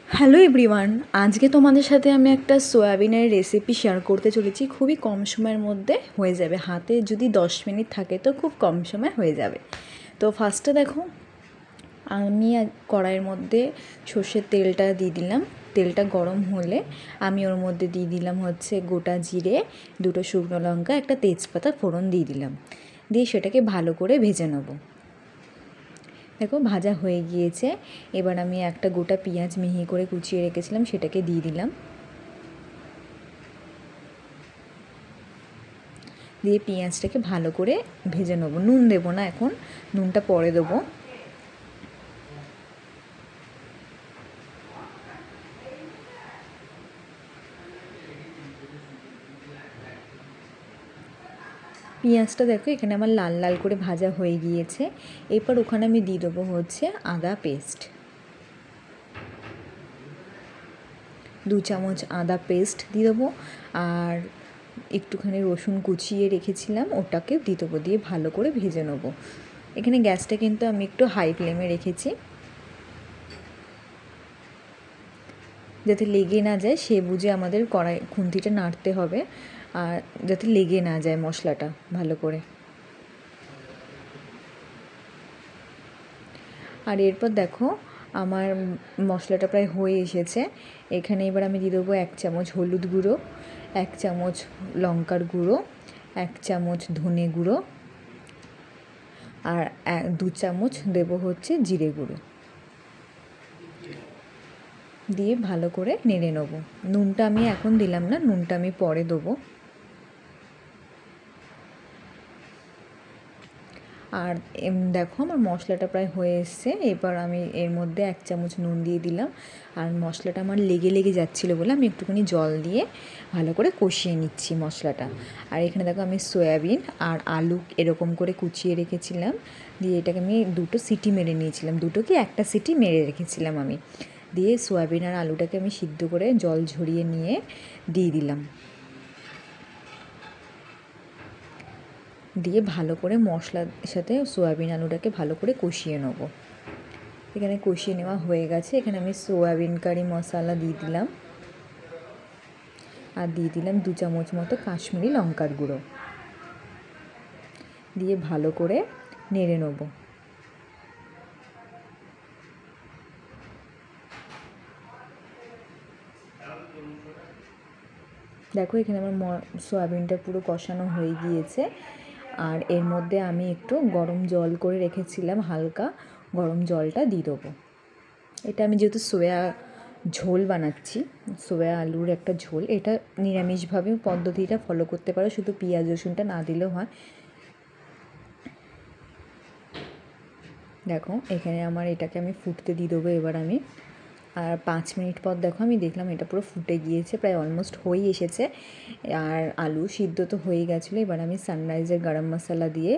Hello everyone, আজকে তোমাদের সাথে আমি একটা সয়াবিনের রেসিপি শেয়ার করতে চলেছি। খুবই কম সময়ের মধ্যে হয়ে যাবে, হাতে যদি 10 মিনিট থাকে তো খুব কম সময় হয়ে যাবে। তো ফার্স্টে দেখো, আমি কড়াইয়ের মধ্যে সর্ষের তেলটা দিয়ে দিলাম। তেলটা গরম হলে আমি ওর মধ্যে দিয়ে দিলাম হচ্ছে গোটা জিরে, 2টো শুকনো লঙ্কা, একটা তেজপাতা ফোড়ন দিয়ে দিলাম। দিয়ে সেটাকে ভালো করে ভেজে নেবো। দেখো ভাজা হয়ে গিয়েছে। এবার আমি একটা গোটা পেঁয়াজ মিহি করে কুচিয়ে রেখেছিলাম, সেটাকে দিয়ে দিলাম। দিয়ে পেঁয়াজটাকে ভালো করে ভেজে নেবো। নুন দেবো না এখন, নুনটা পরে দেবো। পেঁয়াজটা দেখো এখানে আমার লাল লাল করে ভাজা হয়ে গিয়েছে। এরপর ওখানে আমি দিয়ে দেবো হচ্ছে আদা পেস্ট, 2 চামচ আদা পেস্ট দিয়ে দেবো। আর একটুখানি রসুন কুচিয়ে রেখেছিলাম, ওটাকে দিয়ে দেবো। দিয়ে ভালো করে ভেজে নেবো। এখানে গ্যাসটা কিন্তু আমি একটু হাই ফ্লেমে রেখেছি, যাতে লেগে না যায় সে বুঝে আমাদের কড়াই খুন্তিটা নাড়তে হবে, আর যাতে লেগে না যায় মশলাটা ভালো করে। আর এরপর দেখো আমার মশলাটা প্রায় হয়ে এসেছে। এখানে এবার আমি দিয়ে দেবো 1 চামচ হলুদ গুঁড়ো, 1 চামচ লঙ্কার গুঁড়ো, 1 চামচ ধনে গুঁড়ো, আর 2 চামচ দেবো হচ্ছে জিরে গুঁড়ো। দিয়ে ভালো করে নেড়ে নেবো। নুনটা আমি এখন দিলাম না, নুনটা আমি পরে দেবো। আর দেখো আমার মশলাটা প্রায় হয়ে এসছে। এবার আমি এর মধ্যে 1 চামচ নুন দিয়ে দিলাম। আর মশলাটা আমার লেগে লেগে যাচ্ছিলো বলে আমি একটুখানি জল দিয়ে ভালো করে কষিয়ে নিচ্ছি মশলাটা। আর এখানে দেখো আমি সয়াবিন আর আলু এরকম করে কুচিয়ে রেখেছিলাম, দিয়ে এটাকে আমি 2টো সিটি মেরে নিয়েছিলাম, 2টো কি 1টা সিটি মেরে রেখেছিলাম আমি। দিয়ে সয়াবিন আর আলুটাকে আমি সিদ্ধ করে জল ঝরিয়ে নিয়ে দিয়ে দিলাম। দিয়ে ভালো করে মশলার সাথে সয়াবিন আলুটাকে ভালো করে কষিয়ে নেব। এখানে কষিয়ে নেওয়া হয়ে গেছে। এখানে আমি সয়াবিন কারি মশলা দিয়ে দিলাম, আর দিয়ে দিলাম 2 চামচ মতো কাশ্মীরি লঙ্কার গুঁড়ো। দিয়ে ভালো করে নেড়ে নেব। দেখো এখানে আমার সয়াবিনটা পুরো কষানো হয়ে গিয়েছে। আর এর মধ্যে আমি একটু গরম জল করে রেখেছিলাম, হালকা গরম জলটা দিয়ে দেবো। এটা আমি যেহেতু সোয়া ঝোল বানাচ্ছি, সোয়া আলুর একটা ঝোল, এটা নিরামিষভাবে পদ্ধতিটা ফলো করতে পারো, শুধু পেঁয়াজ রসুনটা না দিলেও হয়। দেখো এখানে আমার এটাকে আমি ফুটতে দিয়ে দেবো এবার আমি। আর 5 মিনিট পর দেখো আমি দেখলাম এটা পুরো ফুটে গিয়েছে, প্রায় অলমোস্ট হয়েই এসেছে। আর আলু সিদ্ধ তো হয়ে গেছিলো। এবার আমি সানরাইজের গরম মশলা দিয়ে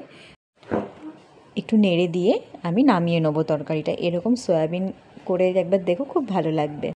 একটু নেড়ে দিয়ে আমি নামিয়ে নেবো তরকারিটা। এরকম সয়াবিন করে একবার দেখো, খুব ভালো লাগবে।